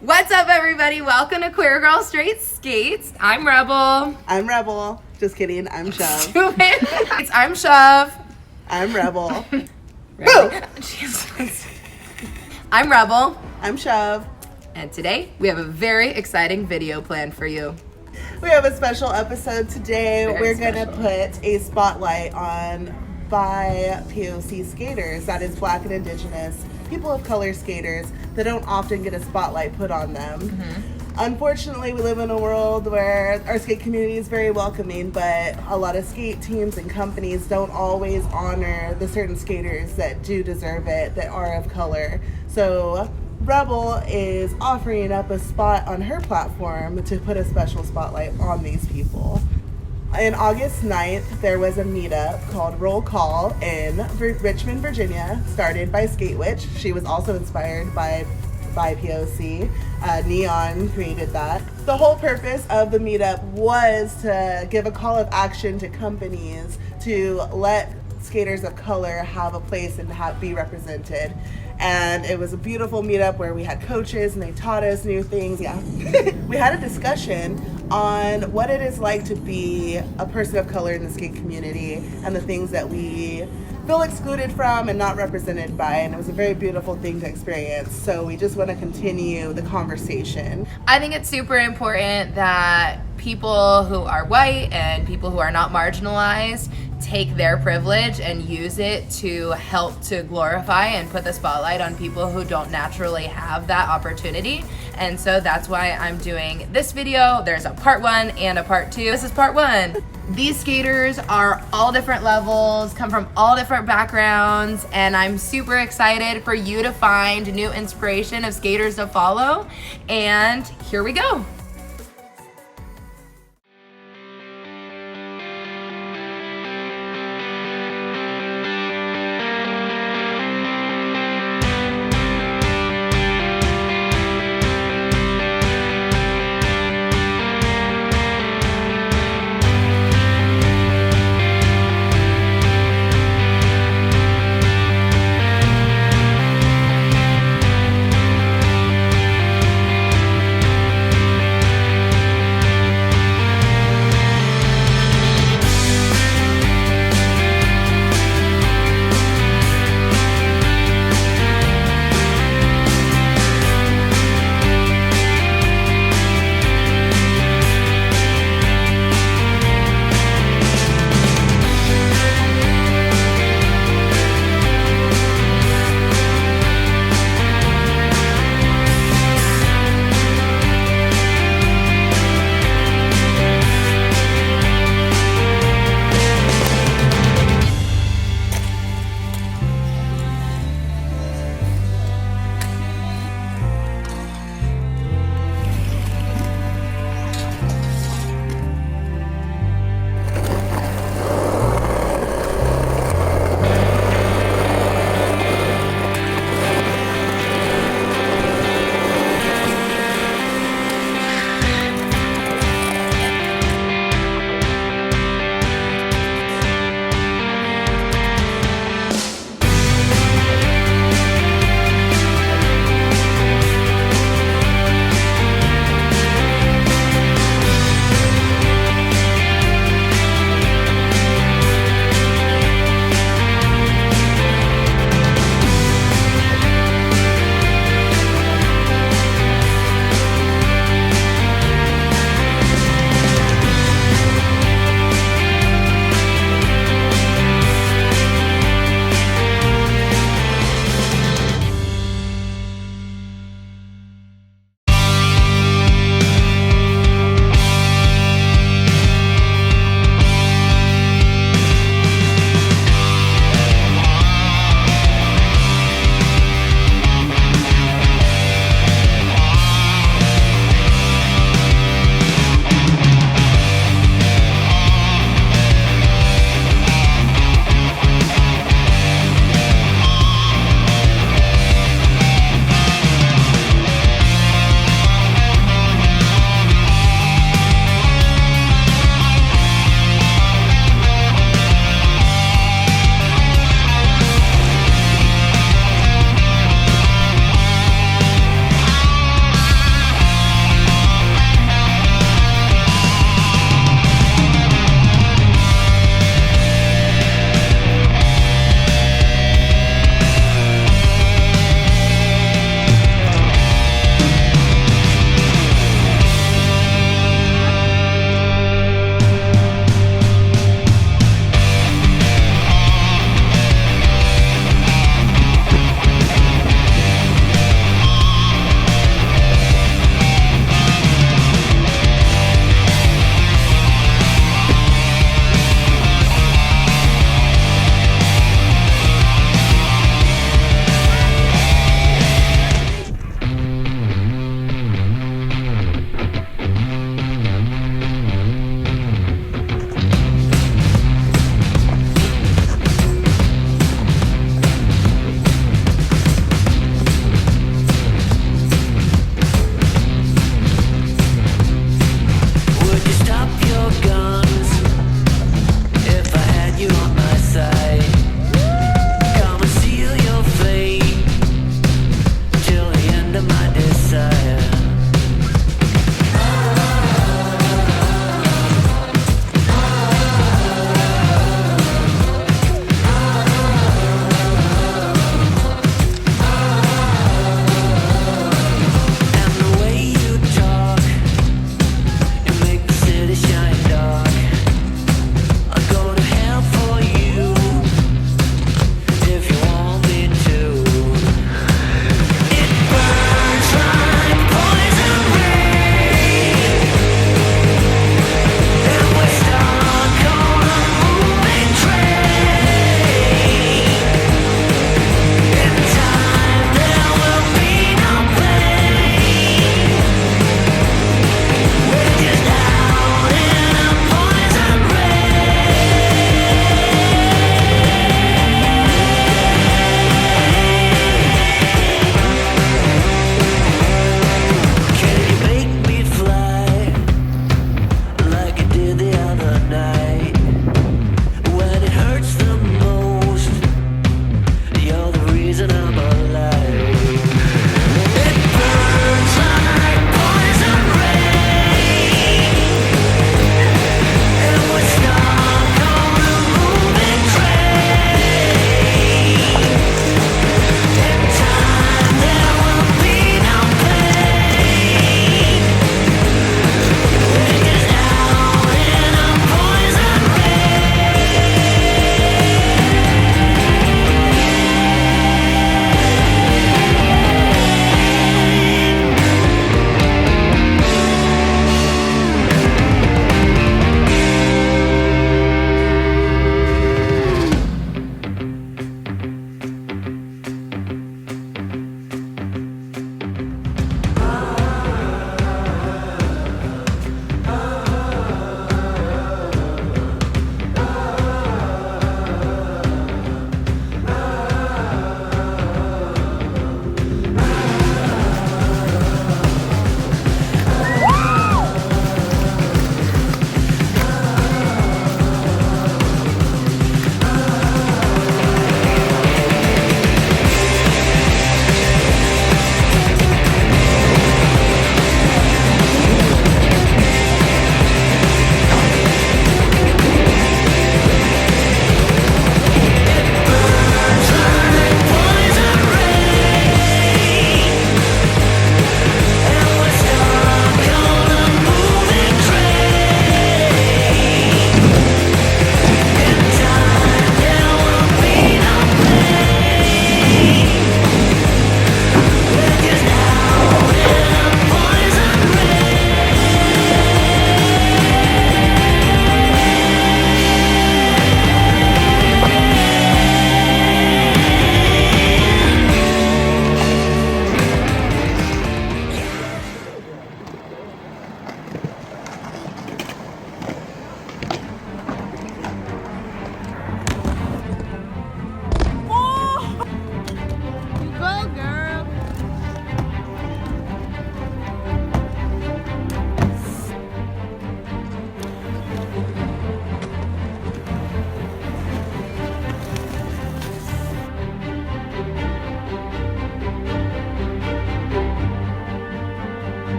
What's up, everybody? Welcome to Queer Girl Straight Skates. I'm Rebel. I'm Rebel. Just kidding. I'm Shove. I'm Shove. I'm Rebel. I'm Rebel. I'm Shove. And today we have a very exciting video planned for you. We have a special episode today. We're going to put a spotlight on BIPOC skaters, that is Black and Indigenous, people of color skaters that don't often get a spotlight put on them. Mm-hmm. Unfortunately, we live in a world where our skate community is very welcoming, but a lot of skate teams and companies don't always honor the certain skaters that do deserve it, that are of color. So Rebel is offering up a spot on her platform to put a special spotlight on these people. On August 9th, there was a meetup called Roll Call in Richmond, Virginia, started by Jeskiewicz. She was also inspired by POC. Neon created that. The whole purpose of the meetup was to give a call of action to companies to let skaters of color have a place and be represented. And it was a beautiful meetup where we had coaches and they taught us new things. Yeah. We had a discussion on what it is like to be a person of color in the skate community and the things that we feel excluded from and not represented by, and it was a very beautiful thing to experience. So we just want to continue the conversation. I think it's super important that people who are white and people who are not marginalized take their privilege and use it to help to glorify and put the spotlight on people who don't naturally have that opportunity. And so that's why I'm doing this video. There's a part 1 and a part 2. This is part 1. These skaters are all different levels, come from all different backgrounds, and I'm super excited for you to find new inspiration of skaters to follow. And here we go.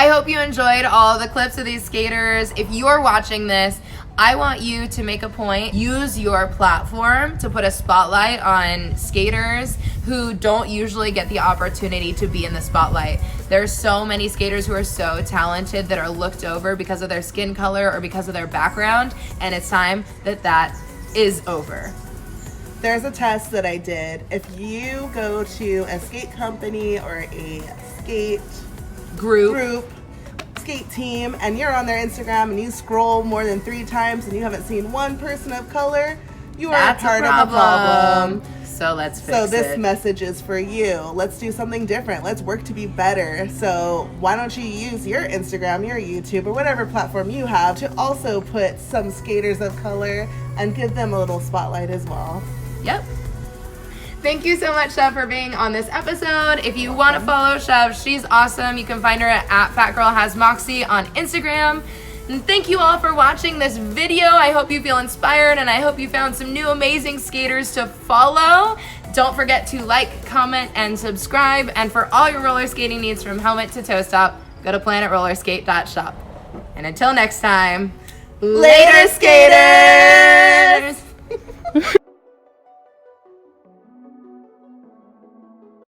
I hope you enjoyed all the clips of these skaters. If you're watching this, I want you to make a point, use your platform to put a spotlight on skaters who don't usually get the opportunity to be in the spotlight. There's so many skaters who are so talented that are looked over because of their skin color or because of their background, and it's time that that is over. There's a test that I did. If you go to a skate company or a skate group, skate team, and you're on their Instagram and you scroll more than 3 times and you haven't seen one person of color, you are a part of the problem. So let's fix it. So this message is for you. Let's do something different. Let's work to be better. So why don't you use your Instagram, your YouTube, or whatever platform you have to also put some skaters of color and give them a little spotlight as well. Yep. Thank you so much, Shove, for being on this episode. If you want to follow Shove, she's awesome. You can find her at FatGirlHasMoxie on Instagram. And thank you all for watching this video. I hope you feel inspired, and I hope you found some new amazing skaters to follow. Don't forget to like, comment, and subscribe. And for all your roller skating needs from helmet to toe stop, go to planetrollerskate.shop. And until next time, later skaters!